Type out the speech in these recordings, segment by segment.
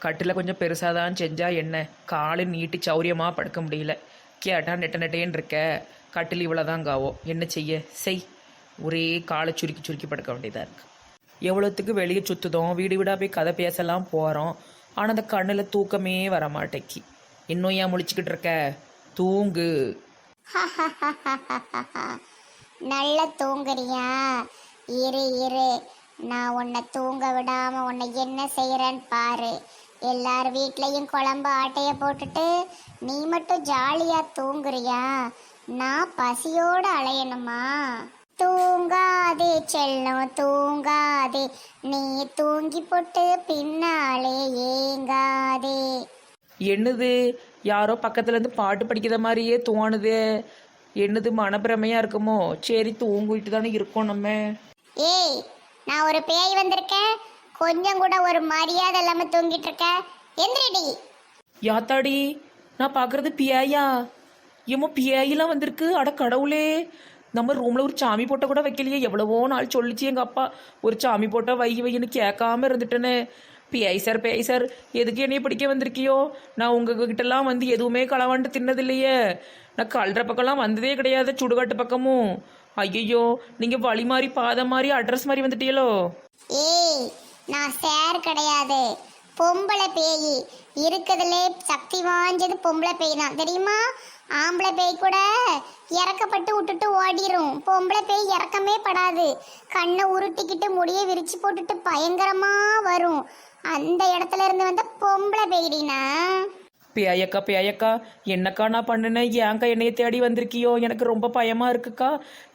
கட்டில் கொஞ்சம் பெருசாக தான் செஞ்சால் என்ன, காலு நீட்டி சௌரியமாக படுக்க முடியல. கேட்டா நெட்ட நெட்டேன்னு இருக்க, கட்டில் இவ்வளோ தான் காவோ, என்ன செய்ய செய். ஒரே காலை சுருக்கி சுருக்கி படுக்க வேண்டியதாக இருக்குது. எவ்வளோத்துக்கு வெளியே சுற்றுதோம், வீடு வீடாக போய் கதை பேசலாம் போகிறோம். ஆனால் அந்த கண்ணில் தூக்கமே வர மாட்டேக்கி. இன்னும் ஏன் முழிச்சுக்கிட்டு இருக்க, தூங்கு. நல்ல தூங்குறியா? இரு இரு, நான் உன்னை தூங்க விடாம உன்னை என்ன செய்யறேன்னு பாரு. எல்லார் வீட்லயும் குழம்பு ஆட்டைய போட்டுட்டு நீ மட்டும் ஜாலியா தூங்குறியா? நான் பசியோட அலையணுமா? தூங்காதே செல்லம் தூங்காதே, நீ தூங்கி போட்டு பின்னாலே ஏங்காதே. என்னது, யாரோ பக்கத்துலேருந்து பாட்டு படிக்கிற மாதிரியே தோணுது. என்னது, மனப்பிரமையாக இருக்குமோ? சரி, தூங்கிட்டு தானே இருக்கோம் நம்ம. ஏய், நான் ஒரு பேய் வந்திருக்கேன், கொஞ்சம் கூட ஒரு மரியாதை இல்லாம தூங்கிட்டு இருக்க. எந்திரடி. யாத்தாடி, நான் பார்க்குறது பியாயா? ஏமோ பியாயெல்லாம் வந்திருக்கு. அட கடவுளே, நம்ம ரூமில் ஒரு சாமி போட்ட கூட வைக்கலையே. எவ்வளவோ நாள் சொல்லிச்சு எங்கள் அப்பா, ஒரு சாமி போட்டால் வை வைன்னு கேட்காம இருந்துட்டேனே. பிஐ சார் எதுக்கு என்னைய பிடிக்க வந்திருக்கியோ? நான் உங்ககிட்டலாம் வந்து எதுவுமே களவாண்டு தின்னதில்லையே. நான் கல்ற பக்கம்லாம் வந்ததே கிடையாது, சுடுகாட்டு பக்கமும். ஐயோ, நீங்கள் வழி மாதிரி பாதை மாதிரி அட்ரஸ் மாதிரி வந்துட்டீங்களோ? ஏய், நான் சேர் கிடையாது, பொம்பளை பேய். இருக்கிறதுலே சக்தி வாய்ந்தது பொம்பளை பேய் தான், தெரியுமா? ஆம்பளை பேய் கூட இறக்கப்பட்டு விட்டுட்டு ஓடிரும், பொம்பளை பேய் இறக்கமே படாது. கண்ணை உருட்டிக்கிட்டு முடிய விரிச்சு போட்டுட்டு பயங்கரமா வரும். அந்த இடத்துல இருந்து வந்த பொம்பளை பேய்டினா. பேயக்கா என்னக்கா நான் பண்ணினேன்? ஏன்க்கா என்னைய தேடி வந்திருக்கியோ? எனக்கு ரொம்ப பயமாக இருக்குக்கா.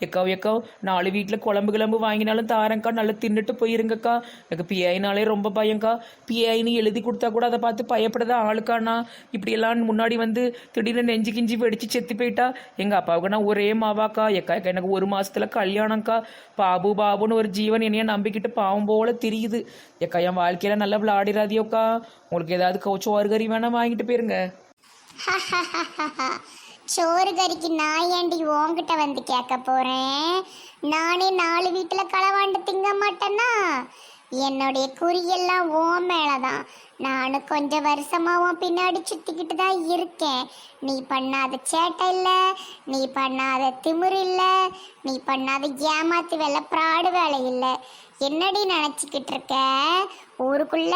எக்கா 4 வீட்டில் குழம்பு கிளம்பு வாங்கினாலும் தாரேங்க்கா, நல்லா தின்னுட்டு போயிருங்கக்கா. எனக்கு பிஐனாலே ரொம்ப பயங்க்கா. பிஐன்னு எழுதி கொடுத்தா கூட அதை பார்த்து பயப்படுதா ஆளுக்காண்ணா. இப்படியெல்லாம் முன்னாடி வந்து திடீர்னு நெஞ்சு கிஞ்சி வெடிச்சு செத்து போயிட்டா. எங்கள் அப்பாவுக்கு நான் ஒரே மாவாக்கா. எக்கா எனக்கு 1 மாதத்தில் கல்யாணம்க்கா. பாபுன்னு ஒரு ஜீவன் என்னைய நம்பிக்கிட்டு பாவம் போல தெரியுது. எக்கா, என் வாழ்க்கையில் நல்லா விளையாடிடாதியோக்கா. உங்களுக்கு ஏதாவது சோறு கறி வேணா வாங்கிட்டு போயிருங்க. சோறு கறிக்கு நான் ஏண்டி உன்கிட்ட வந்து கேட்க போறேன்? நானே 4 வீட்டுல களவாண்டு திங்க மாட்டேன்னா? என்னுடைய குறியெல்லாம் ஓன் மேலதான். நானும் கொஞ்சம் வருஷமா உன் பின்னாடி சுத்திக்கிட்டு தான் இருக்கேன். நீ பண்ணாத சேட்டை இல்ல, நீ பண்ணாத திமிரு இல்ல, நீ பண்ணாத ஏமாத்து வேலை, பிராடு வேலை இல்லை. என்னடி நினைச்சுக்கிட்டு இருக்க? ஊருக்குள்ள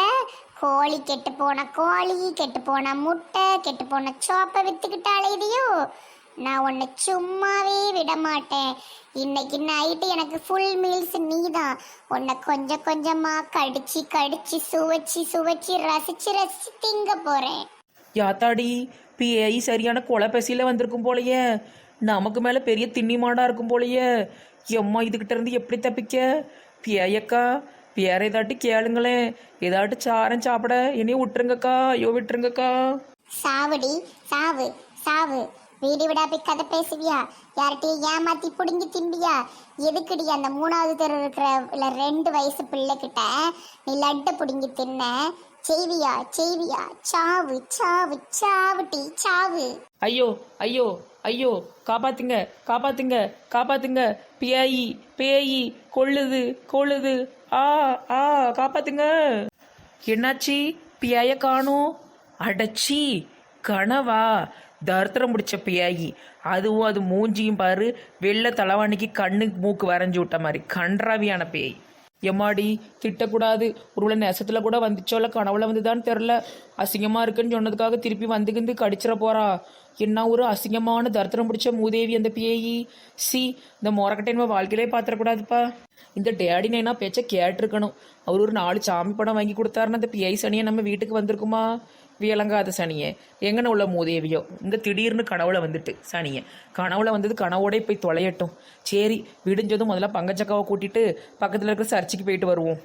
கோழி கெட்டு போன கோழி, கெட்டு போன முட்டை, கெட்டு போன சோப்பை வித்துக்கிட்டு அலையுதியோ? நான் உன்னை சும்மாவே விட மாட்டேன். இன்னைக்கு நைட்டு எனக்கு ஃபுல் மீல்ஸ் நீ தான். உன்னை கொஞ்சம் கொஞ்சமா கடிச்சு கடிச்சு சுவைச்சு ரசிச்சு திங்க போறேன். யாத்தாடி, பிஐ சரியான கொலைப்பசியில் வந்திருக்கும் போலையே. நமக்கு மேலே பெரிய திண்ணி மாடா இருக்கும் போலையே. எம்மா, இதுகிட்ட இருந்து எப்படி தப்பிக்க? பிஐயக்கா, வேற ஏதாட்டி கேளுங்களேன். ஏதாட்டு சாரம் சாப்பிட என்னைய விட்டுருங்கக்கா. ஐயோ, விட்டுருங்கக்கா. சாவுடி, சாவு சாவு. வீடு விடா போய் கதை பேசுவியா? யார்கிட்டயும் ஏமாத்தி புடுங்கி திம்பியா? எதுக்குடி அந்த 3வது தெரு இருக்கிற 2 வயசு பிள்ளைகிட்ட நீ லட்டு புடுங்கி தின்ன? செய்வியா? சாவு சாவு சாவுட்டி சாவு. ஐயோ, காப்பாத்துங்க. பேயி கொள்ளுது. ஆ காப்பாத்துங்க. என்னாச்சி? பியாய காணோம். அடச்சி, கனவா? தர்த்தரம் முடிச்ச பியாயி. அதுவும் அது மூஞ்சியும் பாரு, வெள்ளை தலைவாணிக்கு கண்ணு மூக்கு வரைஞ்சி விட்ட மாதிரி கன்றாவியான பேய். எம்மாடி, திட்டக்கூடாது. ஒருவேளை நெசத்தில் கூட வந்துச்சோல, கனவுல வந்துதான்னு தெரில. அசிங்கமாக இருக்குன்னு சொன்னதுக்காக திருப்பி வந்துக்கிந்து கடிச்சிட போறா. என்ன ஒரு அசிங்கமான தர்த்தரம் பிடிச்ச மூதேவி அந்த பேயி. இந்த மொரக்கட்டை நம்ம வாழ்க்கையிலே பார்த்துடக்கூடாதுப்பா. இந்த டேடி நைனா பேச்ச கேட்டிருக்கணும். அவர் ஒரு 4 சாமி படம் வாங்கி கொடுத்தாருன்னா அந்த பிஐ சனியை நம்ம வீட்டுக்கு வந்திருக்குமா? வியலங்காத சனியை எங்கன்னு உள்ள மூதேவியோ இங்கே திடீர்னு கனவுல வந்துட்டு சனியை கனவுல வந்தது கனவோட போய் தொலையட்டும். சரி, விடிஞ்சதும் முதல்ல பங்கச்சக்காவை கூட்டிட்டு பக்கத்தில் இருக்கிற சர்ச்சுக்கு போயிட்டு வருவோம்.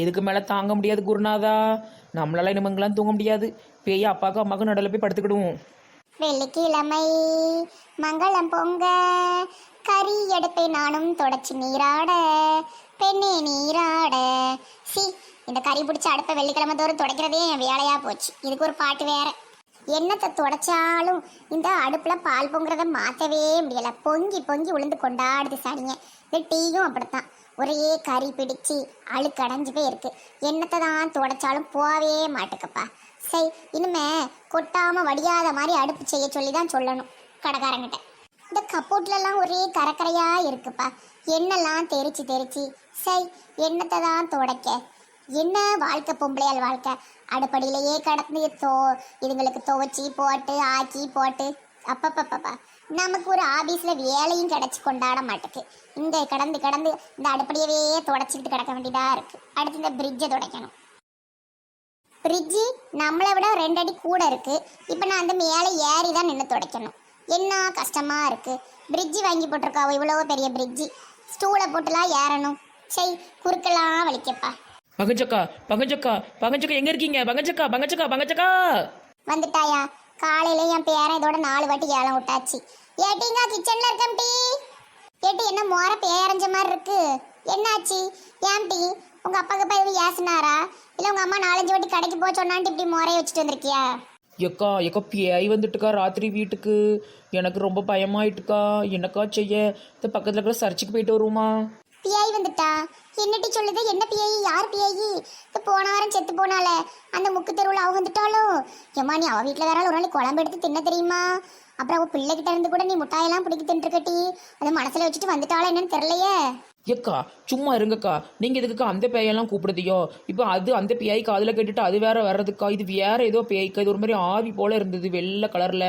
இதுக்கு மேலே தாங்க முடியாது குருநாதா, நம்மளால இனிமங்களாம் தூங்க முடியாது. பேய் அப்பாவுக்கும் அம்மாவுக்கும் நடுவில் போய் படுத்துக்கிடுவோம். வெள்ளிக்கிழமை மங்களம் பொங்க, கறி எடுப்பை நானும் தொடச்சி நீராட, பெண்ணே நீராட. இந்த கறி பிடிச்ச அடுப்பை வெள்ளிக்கிழமை தோறும் துடைக்கிறதே என் வேலையா போச்சு. இதுக்கு ஒரு பாட்டு வேற. என்னத்தை துடைச்சாலும் இந்த அடுப்புல பால் பொங்குறத மாற்றவே முடியல. பொங்கி உளுந்து கொண்டாடுது சனியை. இந்த டீயும் அப்படித்தான். ஒரே கறி பிடிச்சி அழுக்கடைஞ்சு போய் இருக்கு. என்னத்தை தான் துடைச்சாலும் போவே மாட்டுக்கப்பா. சரி, இனிமே கொட்டாம வடியாத மாதிரி அடுப்பு செய்ய சொல்லி தான் சொல்லணும் கடைக்காரங்கிட்ட. இந்த கப்போட்லலாம் ஒரே கரக்கரையா இருக்குப்பா. என்னெல்லாம் தெரிச்சு சரி, என்னத்தை தான் துடைக்க. என்ன வாழ்க்கை பொம்பளையால் வாழ்க்கை. அடுப்படியிலேயே கடந்து இதுங்களுக்கு துவைச்சி போட்டு ஆக்கி போட்டு அப்பப்பப்பா. நமக்கு ஒரு ஆபீஸ்ல வேலையும் கிடைச்சி கொண்டாட மாட்டேக்கு. இங்க கடந்து இந்த அடுப்படியவே துடைச்சிக்கிட்டு கிடக்க வேண்டியதா இருக்கு. அடுத்து இந்த பிரிட்ஜை துடைக்கணும். பிரிட்ஜு நம்மளை விட 2 அடி கூட இருக்கு. இப்போ நான் அந்த மேலே ஏறி தான் நின்று துடைக்கணும். என்ன கஷ்டமா இருக்கு. பிரிட்ஜு வாங்கி போட்டிருக்காவோ, இவ்வளோ பெரிய பிரிட்ஜு. ஸ்டூலை போட்டுலாம் ஏறணும். சரி, குறுக்கெல்லாம் வலிக்கப்பா. பங்கஜக்கா எங்க இருக்கீங்க? பங்கஜக்கா வந்துட்டாயா? காலையில என் பேரன் இதோட 4 வாட்டி ஏலம் விட்டாச்சு. ஏட்டிங்க கிச்சன்ல இருக்கேன் டீ. ஏட்டி என்ன மோர பேரஞ்ச மாதிரி இருக்கு, என்னாச்சு? ஏன் டீ, உங்க அப்பாக்கு எதுவும் ஏசினாரா? இல்ல உங்க அம்மா 4-5 வாட்டி கடைக்கு போக சொன்னான்ட்டு இப்படி மோரைய வச்சுட்டு வந்திருக்கியா? எக்கா பேய் வந்துட்டுக்கா ராத்திரி வீட்டுக்கு. எனக்கு ரொம்ப பயமாயிட்டுக்கா. என்னக்கா செய்ய? இந்த பக்கத்துல இருக்கிற சர்ச்சுக்கு போயிட்டு வருவோமா? பிஐ வந்துட்டா? என்னட்டி சொல்லுது? என்ன பிஐ? யார் பிஐ? இந்த போன வாரம் செத்து போனால அந்த முக்கு தெருவில் அவ வந்துட்டாளோ? ஏமா, நீ அவ வீட்டில் வேற ஒரு நாளைக்கு குழம்பு எடுத்து தின்ன தெரியுமா? அப்புறம் அவ பிள்ளைகிட்ட இருந்து கூட நீ முட்டாயெல்லாம் பிடிக்க தின்றுக்கட்டி அதை மனசுல வச்சுட்டு வந்துட்டாளா என்னன்னு தெரியலையே. ஏக்கா சும்மா இருங்கக்கா. நீங்க எதுக்குக்கா அந்த பேயெல்லாம் கூப்பிடுதியோ? இப்போ அது அந்த பேய் காதில் கேட்டுட்டு அது வேற வர்றதுக்கா. இது வேற ஏதோ பேய்க்கா. இது ஒரு மாதிரி ஆவி போல இருந்தது, வெள்ளை கலர்ல.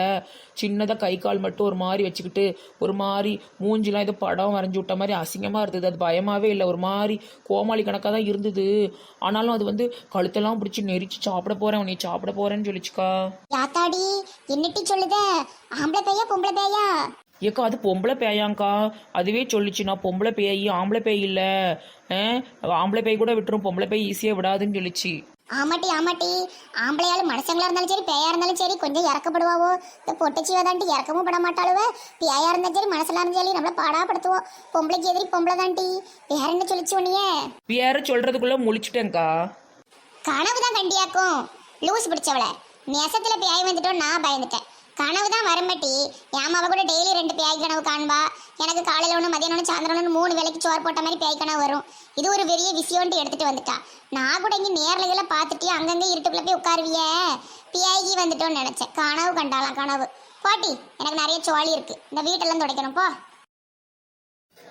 சின்னதாக கை கால் மட்டும் ஒரு மாதிரி வச்சுக்கிட்டு ஒரு மாதிரி மூஞ்சிலாம் ஏதோ படம் வரைஞ்சி விட்ட மாதிரி அசிங்கமாக இருந்தது. அது பயமாவே இல்லை, ஒரு மாதிரி கோமாளி கணக்காக தான் இருந்தது. ஆனாலும் அது வந்து கழுத்தெல்லாம் பிடிச்சி நெரிச்சு சாப்பிட போறேன், உன்னை சாப்பிட போறேன்னு சொல்லிச்சுக்கா. யாத்தாடி, என்னட்டி சொல்லுத? ஆம்பளை பேயா பொம்பளை பேயா? ஏக்கா அது பொம்பளை பேயாங்க்கா. அதுவே சொல்லிச்சு, நான் பொம்பளை பேய் ஆம்பளை பேய் இல்லை, ஆம்பளை பேய் கூட விட்டுரும், பொம்பளை பேய் ஈஸியாக விடாதுன்னு சொல்லிச்சு. ஆமாட்டி ஆம்பளையாலும் மனுஷங்களா இருந்தாலும் சரி பேயா இருந்தாலும் சரி கொஞ்சம் இறக்கப்படுவாவோ. இந்த பொட்டச்சிவாதான்ட்டு இறக்கவும் பட மாட்டாளுவ. பேயா இருந்தாலும் சரி மனசுல இருந்தாலும் சரி நம்மள பாடாப்படுத்துவோம். பொம்பளைக்கு எதிரி பொம்பளை தான்ட்டி. வேற என்ன சொல்லிச்சு உன்னையே? வேற சொல்றதுக்குள்ள முழிச்சிட்டேங்க்கா. கனவுதான் கண்டியாக்கும் லூஸ் பிடிச்சவள. நெசத்துல பேய் வந்துட்டோம், நான் பயந்துட்டேன். கனவு தான் வரமாட்டி. ஏமாவ கூட டெய்லி 2 பேய் கனவு காண்பா. எனக்கு காலையில் 1 மதியானம் 1 சாயந்தரம் 1 3 வேளைக்கு சோறு போட்ட மாதிரி பேய் கனவு வரும். இது ஒரு பெரிய விஷயம்ட்டு எடுத்துட்டு வந்துட்டா. நான் கூட இங்கே நேரில் பார்த்துட்டு அங்கங்கே இருட்டுக்குள்ள போய் உட்காருவிய பேய்கி வந்துட்டோன்னு நினைச்சேன். கனவு கண்டாலாம் கனவு. பாட்டி, எனக்கு நிறைய சோழி இருக்கு, இந்த வீட்டெல்லாம் துடைக்கணும் போ.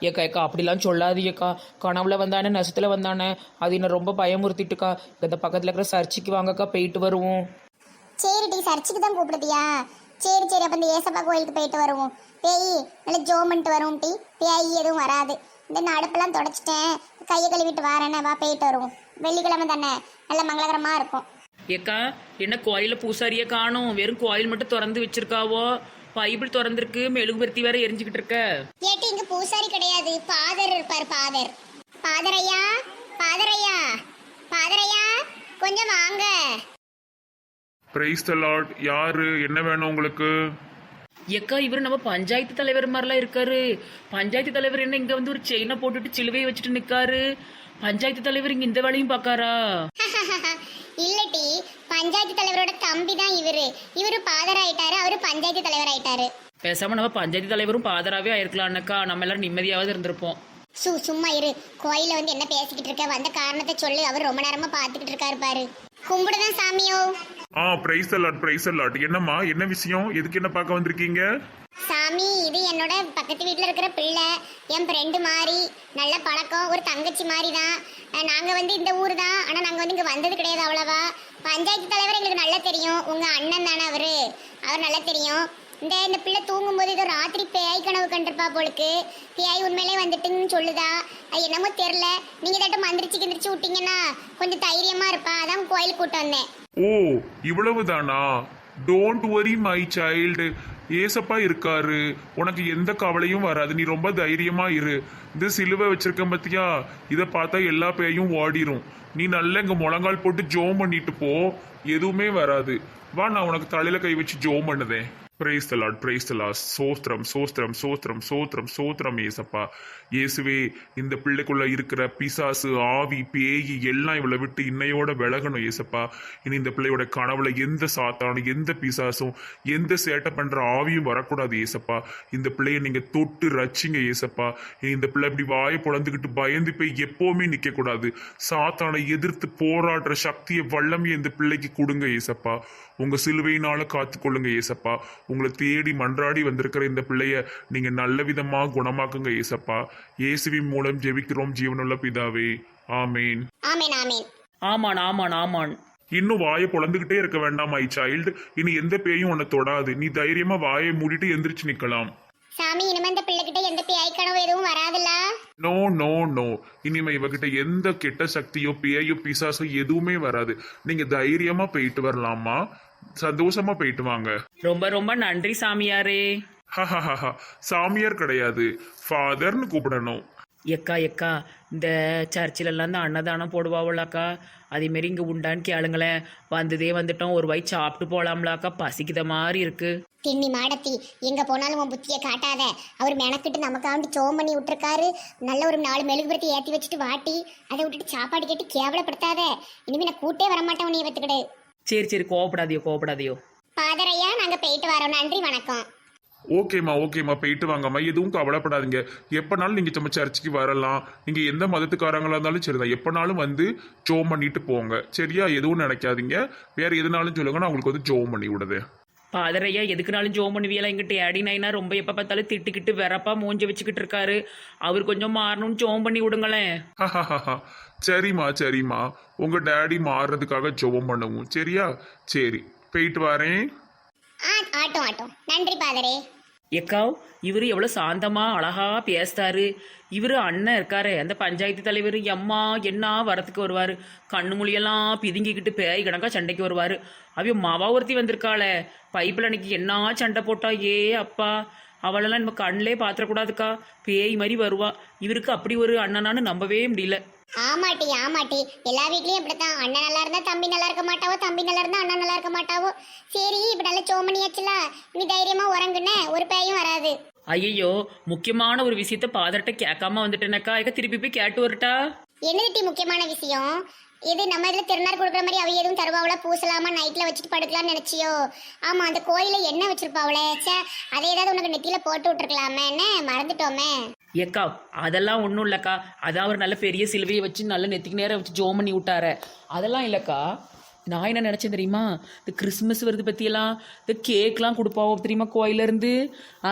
ஏக்கா அப்படிலாம் சொல்லாது ஏக்கா. கனவுல வந்தானே நெசத்துல வந்தானே, அது என்ன ரொம்ப பயமுறுத்திட்டுக்கா. இந்த பக்கத்துல இருக்கிற சர்ச்சுக்கு வாங்கக்கா, போயிட்டு வருவோம். சரிடி, சர்ச்சுக்கு தான் கூப்பிடுதியா? சரி அப்போ இந்த ஏசப்பா கோயிலுக்கு போயிட்டு வருவோம். பேய் நல்லா ஜோமன்ட்டு வரும் டீ. பேய் எதுவும் வராது. இந்த அடுப்பெல்லாம் தொடச்சிட்டேன், கையை கழுவிட்டு வரேனே, வா போயிட்டு வருவோம். வெள்ளிக்கிழமை தானே, நல்ல மங்களகரமாக இருக்கும். ஏக்கா என்ன கோயில பூசாரியே காணும், வெறும் கோயில் மட்டும் திறந்து வச்சிருக்காவோ? பைபிள் திறந்திருக்கு, மெழுகுபர்த்தி வேற எரிஞ்சுக்கிட்டு இருக்க. ஏட்டி, இங்க பூசாரி கிடையாது, ஃபாதர் இருப்பார். ஃபாதரையா கொஞ்சம் வாங்க. Price the Lord. யாரு, என்ன வேணும் உங்களுக்கு? ஏக்கா இவர் நம்ம பஞ்சாயத்து தலைவர் மாதிரிலாம் இருக்காரு. பஞ்சாயத்து தலைவர் என்ன இங்க வந்து ஒரு செயினை போட்டுட்டு சிலுவையை வச்சுட்டு நிக்காரு? பஞ்சாயத்து தலைவர் இங்க இந்த வேலையும் பாக்காரா? இல்லட்டி, பஞ்சாயத்து தலைவரோட தம்பி தான் இவரு பாதர் ஆயிட்டாரு, அவரு பஞ்சாயத்து தலைவர் ஆயிட்டாரு. பேசாம நம்ம பஞ்சாயத்து தலைவரும் பாதராவே ஆயிருக்கலாம்க்கா, நம்ம எல்லாரும் நிம்மதியாவது இருந்திருப்போம். சும்மா இரு. கோயில வந்து என்ன பேசிக்கிட்டு இருக்க, வந்த காரணத்தை சொல்லு. அவர் ரொம்ப நேரமா பாத்துக்கிட்டு இருக்காரு பாரு. கும்பிடுதான் சாமியோ. Praise the Lord. என்னம்மா, என்ன விஷயம்? எதுக்கு என்ன பார்க்க வந்திருக்கீங்க? சாமி, இது என்னோட பக்கத்து வீட்டுல இருக்கிற பிள்ளை, என் ஃப்ரெண்டு மாதிரி. நல்ல பழக்கம், ஒரு தங்கச்சி மாதிரி தான். நாங்க வந்து இந்த ஊர் தான், ஆனா நாங்க வந்து இங்க வந்தது கிடையாது அவ்வளவா. பஞ்சாயத்து தலைவர் எங்களுக்கு நல்லா தெரியும். உங்க அண்ணன் தானே அவர் நல்லா தெரியும். இந்த பிள்ளை தூங்கும்போது ஏதோ ராத்திரி பேய் கனவு கண்டிருப்பா போலுக்கு. பேய் உண்மையிலே வந்துட்டுன்னு சொல்லுதா, அது என்னமோ தெரியல. நீங்க தட்டும் மந்திரிச்சு கிந்திரிச்சு விட்டீங்கன்னா கொஞ்சம் தைரியமா இருப்பா, அதான் கோயிலுக்கு கூட்டு வந்தேன். ஓ, இவ்வளவுதானா? Don't worry my child. ஏசப்பா இருக்காரு, உனக்கு எந்த கவலையும் வராது. நீ ரொம்ப தைரியமா இரு. இந்த சிலுவை வச்சிருக்க பத்தியா, இதை பார்த்தா எல்லா பேயும் ஓடிரும். நீ நல்ல இங்க முழங்கால் போட்டு ஜோம் பண்ணிட்டு போ, எதுவுமே வராது. வா, நான் உனக்கு தலையில கை வச்சு ஜோம் பண்ணுதேன். Praise the Lord, praise the Lord. சோஸ்திரம் சோஸ்திரம் சோஸ்திரம் சோஸ்திரம் சோத்திரம் ஏசப்பா. இயேசுவே, இந்த பிள்ளைக்குள்ள இருக்கிற பிசாசு, ஆவி, பேயி எல்லாம் இவளை விட்டு இன்னையோட விலகணும் ஏசப்பா. இனி இந்த பிள்ளையோட கனவுல எந்த சாத்தானும், எந்த பிசாசும், எந்த சேட்டை பண்ற ஆவியும் வரக்கூடாது ஏசப்பா. இந்த பிள்ளைய நீங்க தொட்டு ரச்சிங்க ஏசப்பா. இனி இந்த பிள்ளை இப்படி வாயை பொழந்துக்கிட்டு பயந்து போய் எப்பவுமே நிக்க கூடாது. சாத்தானை எதிர்த்து போராடுற சக்தியை, வல்லமையை இந்த பிள்ளைக்கு கொடுங்க ஏசப்பா. உங்க சிலுவையினால காத்துக்கொள்ளுங்க ஏசப்பா. உங்களை தேடி மன்றாடி வந்திருக்கிற இந்த பிள்ளைய நீங்க நல்ல விதமா குணமாக்குங்க ஏசப்பா. இயேசுவின் மூலம் ஜெபிக்கிறோம் ஜீவனுள்ள பிதாவே, ஆமேன். ஆமேன் ஆமேன். ஆமான் ஆமான் ஆமான். இன்னும் வாயை பொழந்துகிட்டே இருக்க வேண்டாம் மை சைல்டு. இனி எந்த பேயும் உன்னை தொடாது. நீ தைரியமா வாயை மூடிட்டு எந்திரிச்சு நிக்கலாம். சாமி, இனிமே இந்த பிள்ளைகிட்ட எந்த பேய் கனவு எதுவும் வராதுல்ல? No no no. இனிமே இவகிட்ட எந்த கெட்ட சக்தியோ பேயோ பிசாசோ எதுவுமே வராது. நீங்க தைரியமா போயிட்டு வரலாமா, சந்தோஷமா போயிட்டு வாங்க. ரொம்ப ரொம்ப நன்றி சாமியாரே. சாமியார் கிடையாது, ஃபாதர்னு கூப்பிடணும். எக்கா எக்கா, இந்த சர்ச்சிலெல்லாம் இந்த அன்னதானம் போடுவாங்களாக்கா, அதேமாரி இங்கே உண்டான்னு கேளுங்களேன். வந்ததே வந்துட்டோம், ஒரு வாய் சாப்பிட்டு போகலாம்லாக்கா, பசிக்கிற மாதிரி இருக்கு. திண்ணி மாடத்தி, எங்க போனாலும் உன் புத்தியை காட்டாத. அவர் மெனக்கிட்டு நமக்காண்டி சோம் பண்ணி விட்டுருக்காரு. நல்ல ஒரு 4 மெழுகுபுரத்தி ஏற்றி வச்சுட்டு வாட்டி அதை விட்டுட்டு சாப்பாடு கேட்டு கேவலப்படுத்தாத. இனிமே நான் கூட்டே வரமாட்டேன் உன்னை வத்துக்கிடு. சரி சரி, கோவப்படாதியோ கோவப்படாதியோ. பாதரையா, நாங்க போயிட்டு வரோம். நன்றி, வணக்கம். ஓகேம்மா ஓகேம்மா, போயிட்டு வாங்கம்மா. எதுவும் கவலைப்படாதீங்க. எப்போனாலும் நீங்கள் நம்ம சர்ச்சுக்கு வரலாம். நீங்கள் எந்த மதத்துக்காரங்களா இருந்தாலும் சரிதான், எப்போனாலும் வந்து ஜோம் பண்ணிட்டு போங்க. சரியா? எதுவும் நினைக்காதீங்க. வேற எதுனாலும் சொல்லுங்க, நான் உங்களுக்கு வந்து ஜோம் பண்ணி விடுது. பாதரையா, எதுக்குனாலும் ஜோம் பண்ணுவியெல்லாம். எங்கிட்ட ஏடி நைனா ரொம்ப எப்போ பார்த்தாலும் திட்டுக்கிட்டு வெறப்பா மூஞ்சி வச்சுக்கிட்டு இருக்காரு. அவர் கொஞ்சம் மாறணும்னு ஜோம் பண்ணி விடுங்களேன். சரிம்மா சரிம்மா, உங்கள் டேடி மாறுறதுக்காக ஜோம் பண்ணுவோம். சரியா? சரி, போயிட்டு வரேன். ஆட்டும் ஆட்டும். நன்றி பாதரே. எக்காவ், இவர் எவ்வளோ சாந்தமா அழகா பேசுறாரு. இவர் அண்ணன் இருக்காரு, அந்த பஞ்சாயத்து தலைவர். எம்மா என்ன வரத்துக்கு வருவார், கண்ணு மொழியெல்லாம் பிதுங்கிக்கிட்டு பேய் கணக்கா சண்டைக்கு வருவார். அவைய மாவா ஒருத்தி வந்திருக்காளே, பைப்பில் அன்னைக்கு என்ன சண்டை போட்டா. ஏ அப்பா, அவளெல்லாம் நம்ம கண்ணிலே பாத்திரக்கூடாதுக்கா, பேய் மாதிரி வருவா. இவருக்கு அப்படி ஒரு அண்ணனான்னு நம்பவே முடியல. ஆமாட்டி ஆமாட்டி, எல்லா வீட்லயும் இப்படித்தான். அண்ணன் நல்லா இருந்தா தம்பி நல்லா இருக்க மாட்டாவோ, தம்பி நல்லா இருந்தா அண்ணன் நல்லா இருக்க மாட்டாவோ. சரி, இப்ப நல்லா சோமணியாச்சுல, நீ தைரியமா உறங்குன, ஒரு பேயும் வராது. ஐயோ, முக்கியமான ஒரு விஷயத்த பாதர்கிட்ட கேட்காம வந்துட்டேனக்கா. திருப்பி போய் கேட்டு வரட்டா? என்னதுட்டி முக்கியமான விஷயம்? இது நம்ம இதுல திருநார் கொடுக்குற மாதிரி அவ எதுவும் தருவாவளா? பூசலாமா, நைட்ல வச்சுட்டு படுக்கலாம்னு நினைச்சியோ? ஆமா, அந்த கோயில என்ன வச்சிருப்பாவளே, சே, அதை ஏதாவது உனக்கு நெத்தியில போட்டு விட்டுருக்கலாமே, என்ன மறந்துட்டோமே. ஏக்கா, அதெல்லாம் ஒன்றும் இல்லைக்கா. அதான் ஒரு நல்ல பெரிய சிலுவையை வச்சு நல்ல நெத்திக்கு நேரம் வச்சு ஜோம் பண்ணி விட்டார. அதெல்லாம் இல்லைக்கா. நான் என்ன நினச்சேன் தெரியுமா, இந்த கிறிஸ்மஸ் வருது பற்றியெல்லாம் இந்த கேக்லாம் கொடுப்பாவோ தெரியுமா கோயிலேருந்து.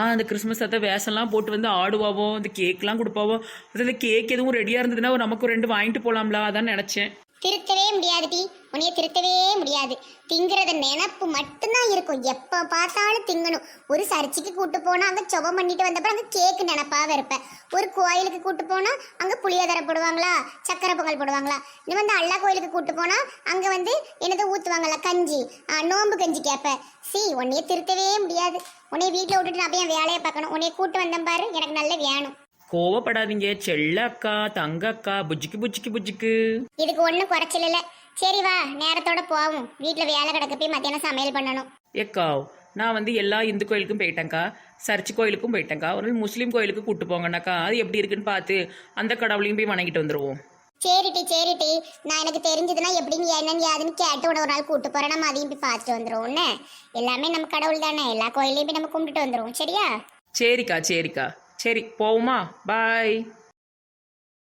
அந்த கிறிஸ்மஸ் அதை வேஷம்லாம் போட்டு வந்து ஆடுவாவோ, இந்த கேக்லாம் கொடுப்பாவோ. அந்த கேக் எதுவும் ரெடியாக இருந்ததுன்னா நமக்கு 2 வாங்கிட்டு போகலாம்ல, அதான் நினச்சேன். திருத்தவே முடியாதுடி, உன்னைய திருத்தவே முடியாது. திங்கிறத நினப்பு மட்டும்தான் இருக்கும், எப்போ பார்த்தாலும் திங்கணும். ஒரு சர்ச்சுக்கு கூட்டு போனா அங்கே ஜெபம் பண்ணிட்டு வந்தப்பறம் அங்கே கேக்கு நினப்பாக இருப்பேன். ஒரு கோயிலுக்கு கூட்டு போனா அங்கே புளியோதரை போடுவாங்களா, சக்கரை பொங்கல் போடுவாங்களா. இன்னும் வந்து அல்லா கோயிலுக்கு கூட்டு போனா அங்கே வந்து என்னதை ஊற்றுவாங்களா, கஞ்சி, நோம்பு கஞ்சி கேட்பேன். உன்னைய திருத்தவே முடியாது. உன்னைய வீட்டில் விட்டுட்டு நான் போய் என் வேலையை பார்க்கணும். உன்னைய கூட்டு வந்தேன் பாரு, எனக்கு நல்ல வேணும். கோவப்படாதீங்க செல்ல அக்கா, தங்க அக்கா, புஜிக்கு புஜிக்கு புஜிக்கு. இதுக்கு ஒன்றும் குறைச்சல் இல்லை. சரி வா, நேரத்தோட போவோம். வீட்டில் வேலை கிடக்க போய் மத்தியானம் சமையல் பண்ணணும். ஏக்கா, நான் வந்து எல்லா இந்து கோயிலுக்கும் போயிட்டேங்க்கா, சர்ச் கோயிலுக்கும் போயிட்டேங்க்கா. ஒரு நாள் முஸ்லீம் கோயிலுக்கு கூட்டு போங்கன்னாக்கா, அது எப்படி இருக்குன்னு பார்த்து அந்த கடவுளையும் போய் வணங்கிட்டு வந்துடுவோம். சரிட்டி சரிட்டி, நான் எனக்கு தெரிஞ்சதுன்னா எப்படின்னு என்னன்னு யாருன்னு கேட்டு ஒரு நாள் கூட்டு போறேன். நம்ம அதையும் போய் பார்த்துட்டு வந்துடுவோம்னு. எல்லாமே நம்ம கடவுள் தானே, எல்லா கோயிலையும் போய் நம்ம கும்பிட்டுட்டு வந்துடுவோம். சரியா? சரிக்கா சரிக்கா, சரி போவோமா, பாய்.